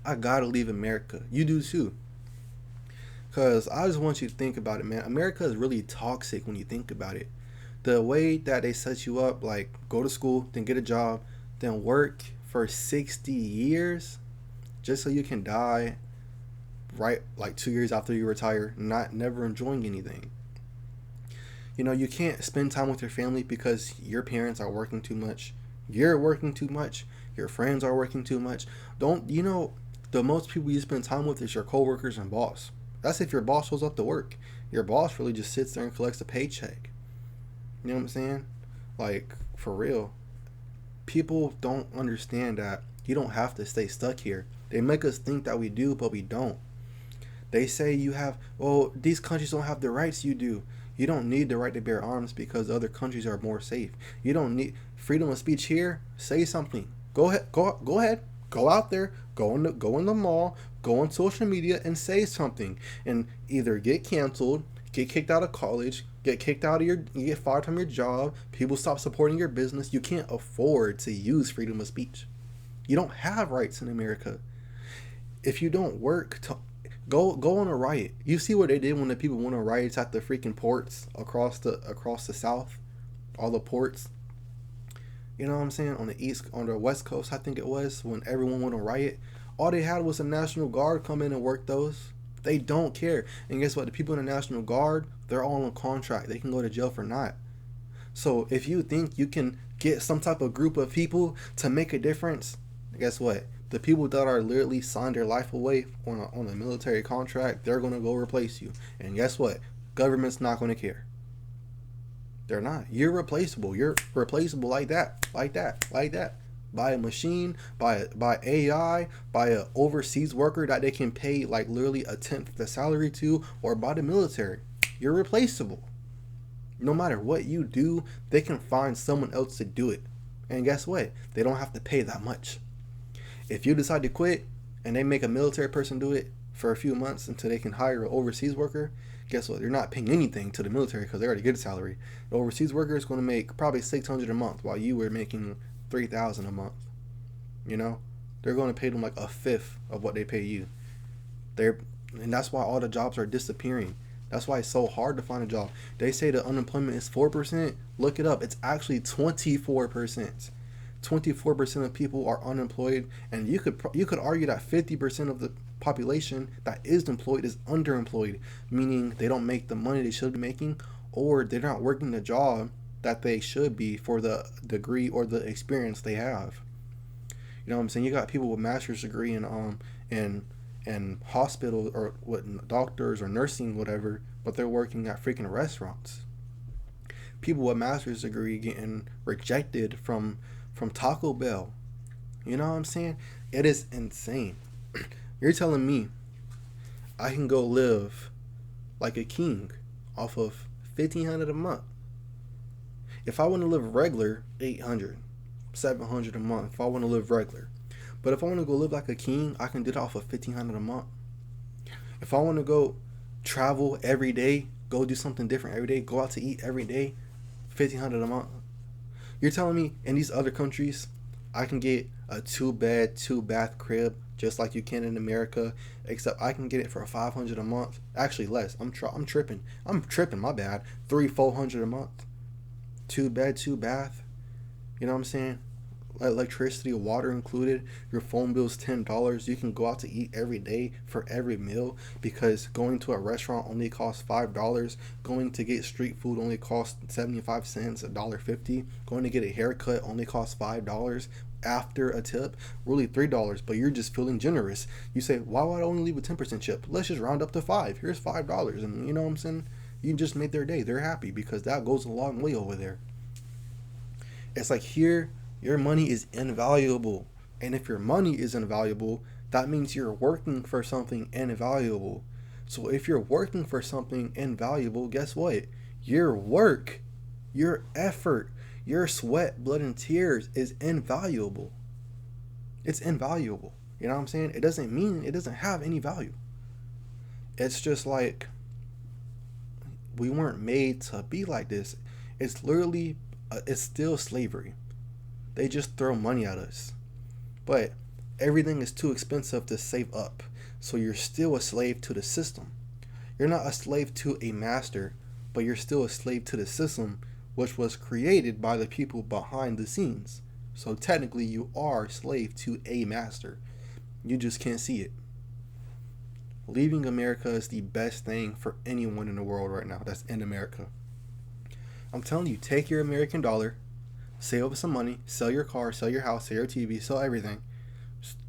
I gotta leave America. You do too. Because I just want you to think about it, man. America is really toxic when you think about it. The way that they set you up, like go to school, then get a job, then work for 60 years just so you can die right like 2 years after you retire, not never enjoying anything. You can't spend time with your family because your parents are working too much. You're working too much. Your friends are working too much. Don't you know the most people you spend time with is your coworkers and boss. That's if your boss shows up to work. Your boss really just sits there and collects a paycheck. You know what I'm saying? Like, for real. People don't understand that you don't have to stay stuck here. They make us think that we do, but we don't. They say you have, well, these countries don't have the rights you do. You don't need the right to bear arms because other countries are more safe. You don't need freedom of speech here. Say something. Go ahead. Go ahead. Go out there. Go in the mall. Go on social media and say something. And either get canceled, get kicked out of college, you get fired from your job. People stop supporting your business. You can't afford to use freedom of speech. You don't have rights in America. If you don't work to go on a riot. You see what they did when the people went on riots at the freaking ports across the south, all the ports. You know what I'm saying? On the west coast, I think it was when everyone went on riot. All they had was the National Guard come in and work those. They don't care. And guess what? The people in the National Guard, they're all on contract. They can go to jail for not. So if you think you can get some type of group of people to make a difference, guess what? The people that are literally signed their life away on a military contract, they're going to go replace you. And guess what? Government's not going to care. They're not. You're replaceable. You're replaceable like that, like that, like that. By a machine, by AI, by an overseas worker that they can pay like literally a tenth of the salary to, or by the military. You're replaceable. No matter what you do, they can find someone else to do it. And guess what? They don't have to pay that much. If you decide to quit and they make a military person do it for a few months until they can hire an overseas worker, guess what? They're not paying anything to the military because they already get a salary. The overseas worker is going to make probably $600 a month while you were making $3,000 a month. They're going to pay them like a fifth of what they pay you. And that's why all the jobs are disappearing. That's why it's so hard to find a job. They say the unemployment is 4%. Look it up. It's actually 24%. 24% of people are unemployed, and you could argue that 50% of the population that is employed is underemployed, meaning they don't make the money they should be making, or they're not working the job that they should be for the degree or the experience they have. You know what I'm saying? You got people with master's degree in hospital or what, doctors or nursing, whatever, but they're working at freaking restaurants. People with master's degree getting rejected from Taco Bell. You know what I'm saying? It is insane. You're telling me I can go live like a king off of $1,500 a month. If I want to live regular, $800, $700 a month. If I want to live regular, but if I want to go live like a king, I can do it off of $1,500 a month. If I want to go travel every day, go do something different every day, go out to eat every day, $1,500 a month. You're telling me in these other countries, I can get a 2-bed, 2-bath crib just like you can in America, except I can get it for $500 a month. Actually, less. I'm tripping. My bad. $300-$400 a month. 2-bed, 2-bath. You know what I'm saying? Electricity, water included. Your phone bill's $10. You can go out to eat every day for every meal because going to a restaurant only costs $5. Going to get street food only costs 75 cents, $1.50. Going to get a haircut only costs $5 after a tip, really $3, but you're just feeling generous. You say, why would I only leave a 10% tip? Let's just round up to 5. Here's $5. And you know what I'm saying? You just made their day. They're happy because that goes a long way over there. It's like here, your money is invaluable. And if your money is invaluable, that means you're working for something invaluable. So if you're working for something invaluable, guess what? Your work, your effort, your sweat, blood, and tears is invaluable. It's invaluable. You know what I'm saying? It doesn't mean it doesn't have any value. It's just like we weren't made to be like this. It's still slavery. They just throw money at us. But Everything is too expensive to save up. So you're still a slave to the system. You're not a slave to a master, but you're still a slave to the system, which was created by the people behind the scenes. So technically, you are a slave to a master. You just can't see it. Leaving America is the best thing for anyone in the world right now that's in America. I'm telling you, take your American dollar, save up some money, sell your car, sell your house, sell your TV, sell everything.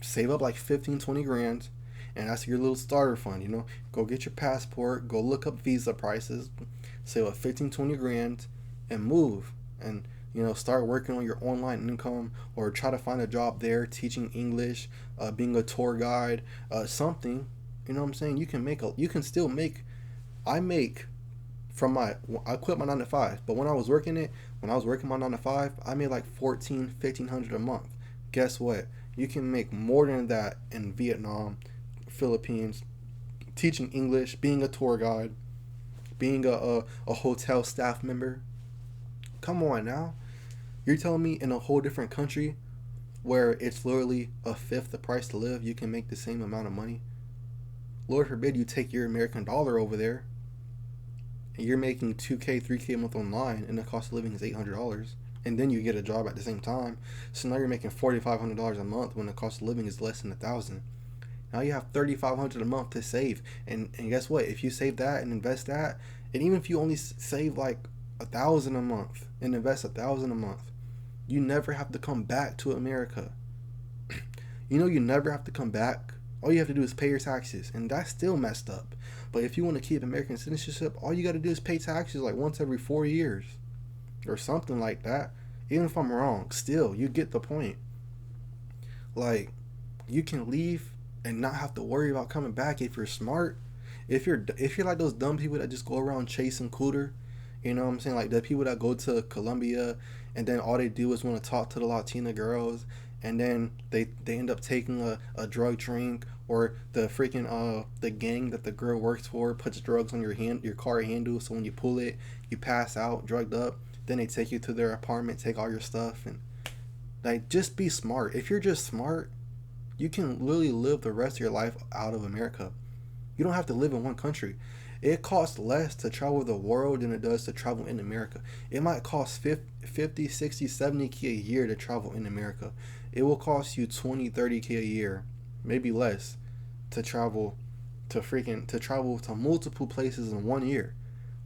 Save up like 15, 20 grand, and that's your little starter fund, you know. Go get your passport, go look up visa prices, save up 15, 20 grand, and move. And, you know, start working on your online income, or try to find a job there, teaching English, being a tour guide, something. You know what I'm saying? You can still make, I make from I quit my 9 to 5, but when I was working my 9 to 5, I made like 1,500 a month. Guess what? You can make more than that in Vietnam, Philippines, teaching English, being a tour guide, being a hotel staff member. Come on now. You're telling me in a whole different country where it's literally a fifth the price to live, you can make the same amount of money? Lord forbid you take your American dollar over there and you're making 2K, 3K a month online, and the cost of living is $800. And then you get a job at the same time. So now you're making $4,500 a month when the cost of living is less than $1,000. Now you have $3,500 a month to save. And guess what? If you save that and invest that, and even if you only save like $1,000 a month and invest $1,000 a month, you never have to come back to America. You know, you never have to come back. All you have to do is pay your taxes, and that's still messed up. But if you want to keep American citizenship, all you got to do is pay taxes like once every 4 years or something like that. Even if I'm wrong, still, you get the point. Like, you can leave and not have to worry about coming back if you're smart. If you're like those dumb people that just go around chasing cooter, you know what I'm saying? Like the people that go to Colombia and then all they do is want to talk to the Latina girls, and then they end up taking a drug drink, or the freaking the gang that the girl works for puts drugs on your car handle, so when you pull it, you pass out drugged up. Then they take you to their apartment, take all your stuff, and like, just be smart. If you're just smart, you can literally live the rest of your life out of America. You don't have to live in one country. It costs less to travel the world than it does to travel in America. It might cost 50, 60, 70K a year to travel in America. It will cost you 20, 30K a year, maybe less, to travel to multiple places in 1 year.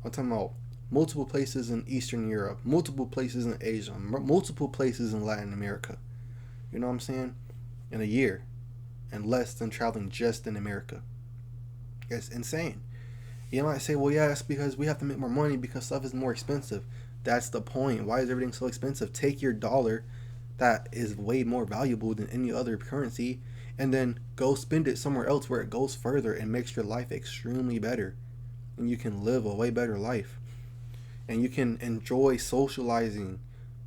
I'm talking about multiple places in Eastern Europe, multiple places in Asia, multiple places in Latin America. You know what I'm saying? In a year, and less than traveling just in America. It's insane. You might say, well, yeah, that's because we have to make more money because stuff is more expensive. That's the point. Why is everything so expensive? Take your dollar that is way more valuable than any other currency, and then go spend it somewhere else where it goes further and makes your life extremely better. And you can live a way better life. And you can enjoy socializing.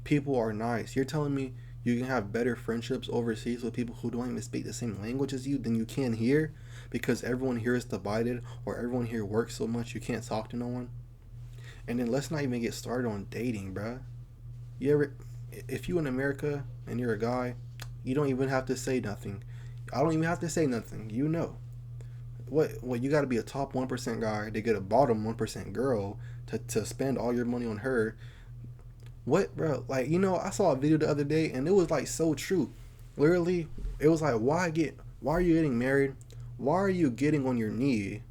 People are nice. You're telling me you can have better friendships overseas with people who don't even speak the same language as you than you can here, because everyone here is divided, or everyone here works so much you can't talk to no one? And then let's not even get started on dating, bruh. If you in America and you're a guy, you don't even have to say nothing. I don't even have to say nothing. You know. What you got to be a top 1% guy to get a bottom 1% girl to spend all your money on her. What, bro? Like, you know, I saw a video the other day and it was like so true. Literally, it was like, why are you getting married? Why are you getting on your knee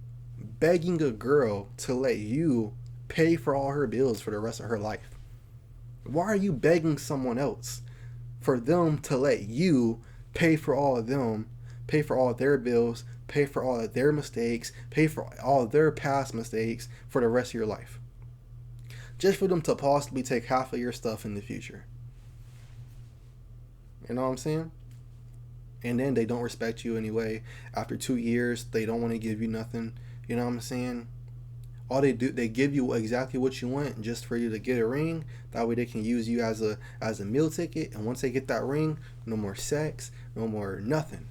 begging a girl to let you pay for all her bills for the rest of her life? Why are you begging someone else for them to let you pay for all of them, pay for all of their bills, pay for all of their mistakes, pay for all of their past mistakes for the rest of your life? Just for them to possibly take half of your stuff in the future. You know what I'm saying? And then they don't respect you anyway. After 2 years, they don't want to give you nothing. You know what I'm saying? All they do, they give you exactly what you want just for you to get a ring. That way they can use you as a meal ticket. And once they get that ring, no more sex, no more nothing.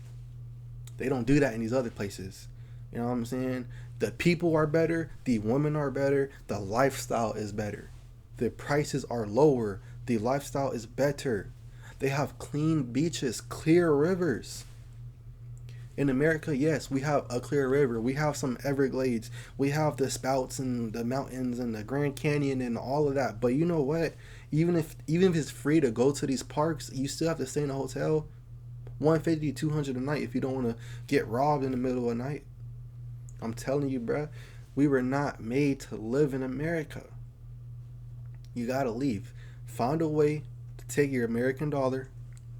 They don't do that in these other places. You know what I'm saying? The people are better. The women are better. The lifestyle is better. The prices are lower. The lifestyle is better. They have clean beaches, clear rivers. In America, yes, we have a clear river. We have some Everglades. We have the spouts and the mountains and the Grand Canyon and all of that. But you know what? Even if it's free to go to these parks, you still have to stay in a hotel. 150, 200 a night if you don't want to get robbed in the middle of the night. I'm telling you, bruh, we were not made to live in America. You gotta leave. Find a way to take your American dollar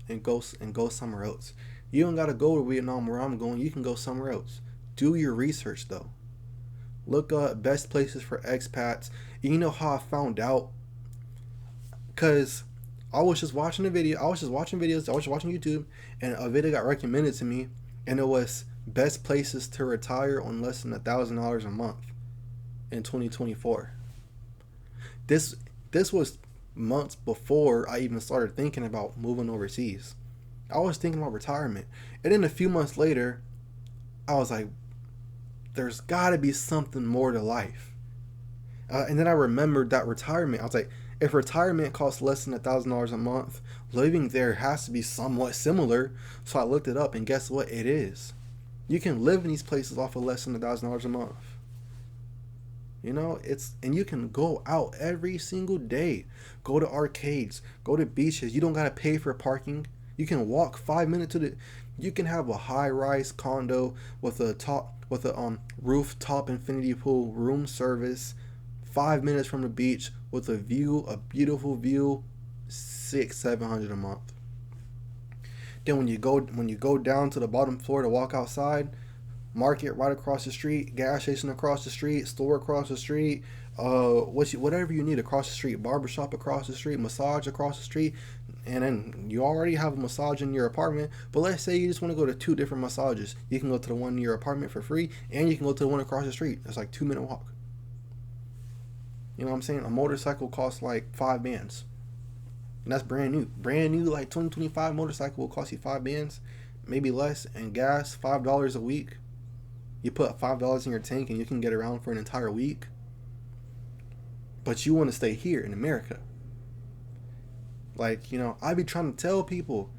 and go somewhere else. You don't gotta go to Vietnam where I'm going. You can go somewhere else. Do your research though. Look up best places for expats. You know how I found out? Cause I was just watching a video. I was just watching videos. I was just watching YouTube, and a video got recommended to me, and it was best places to retire on less than $1,000 a month in 2024. This was months before I even started thinking about moving overseas. I was thinking about retirement, and then a few months later, I was like, "There's got to be something more to life." And then I remembered that retirement. I was like, if retirement costs less than $1,000 a month, living there has to be somewhat similar. So I looked it up, and guess what? It is. You can live in these places off of less than $1,000 a month. You know, and you can go out every single day. Go to arcades, go to beaches. You don't gotta pay for parking. You can walk 5 minutes to the. You can have a high-rise condo with a rooftop infinity pool, room service, 5 minutes from the beach with a beautiful view, 600-700 a month. Then when you go down to the bottom floor to walk outside, market right across the street, gas station across the street, store across the street, whatever you need across the street, barbershop across the street, massage across the street, and then you already have a massage in your apartment. But let's say you just want to go to 2 different massages. You can go to the one in your apartment for free, and you can go to the one across the street. It's like 2-minute walk. You know what I'm saying? A motorcycle costs like $5. And that's brand new. Brand new, like 2025 motorcycle will cost you $5, maybe less, and gas $5 a week. You put $5 in your tank and you can get around for an entire week. But you want to stay here in America. Like, you know, I be trying to tell people,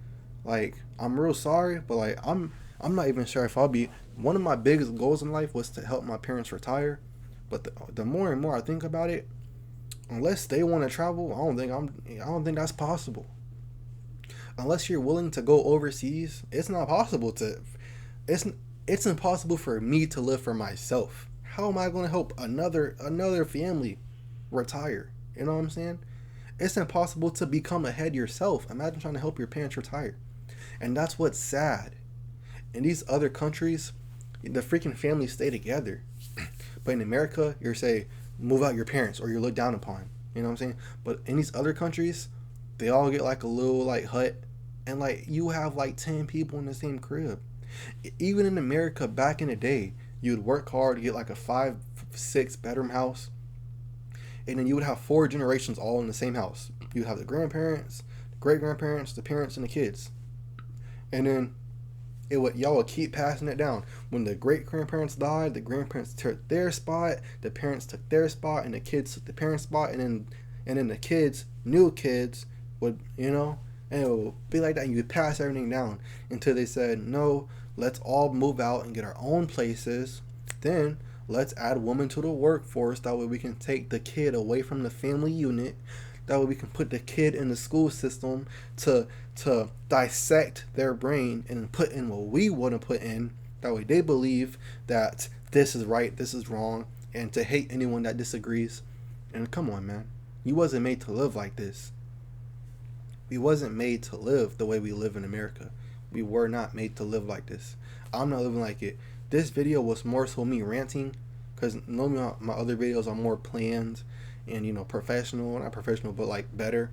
like, I'm real sorry, but like I'm not even sure if I'll be. One of my biggest goals in life was to help my parents retire. But the more and more I think about it, unless they want to travel, I don't think that's possible. Unless you're willing to go overseas, it's not possible to. It's impossible for me to live for myself. How am I going to help another family retire? You know what I'm saying? It's impossible to become ahead yourself. Imagine trying to help your parents retire. And that's what's sad. In these other countries, the freaking families stay together. But in America, you're say move out your parents or you're looked down upon. You know what I'm saying? But in these other countries, they all get like a little like hut, and like you have like 10 people in the same crib. Even in America back in the day, you'd work hard to get like a 5-6 bedroom house, and then you would have 4 generations all in the same house. You'd have the grandparents, the great grandparents, the parents, and the kids, and then y'all would keep passing it down. When the great grandparents died, the grandparents took their spot, the parents took their spot, and the kids took the parents' spot, and then the kids, new kids, would, you know, and it would be like that. And you would pass everything down until they said, no, let's all move out and get our own places. Then let's add women to the workforce. That way we can take the kid away from the family unit. That way we can put the kid in the school system to dissect their brain and put in what we want to put in. That way they believe that this is right, this is wrong, and to hate anyone that disagrees. And come on, man. You wasn't made to live like this. We wasn't made to live the way we live in America. We were not made to live like this. I'm not living like it. This video was more so me ranting, because normally my other videos are more planned and, you know, professional, not professional, but like better.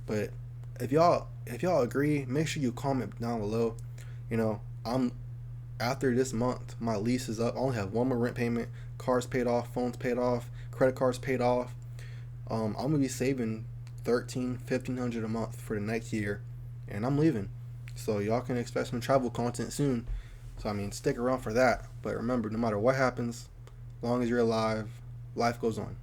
But if y'all agree, make sure you comment down below. You know, after this month, my lease is up. I only have one more rent payment, cars paid off, phones paid off, credit cards paid off. I'm gonna be saving $1,300-1,500 a month for the next year, and I'm leaving. So y'all can expect some travel content soon. So I mean, stick around for that. But remember, no matter what happens, as long as you're alive, life goes on.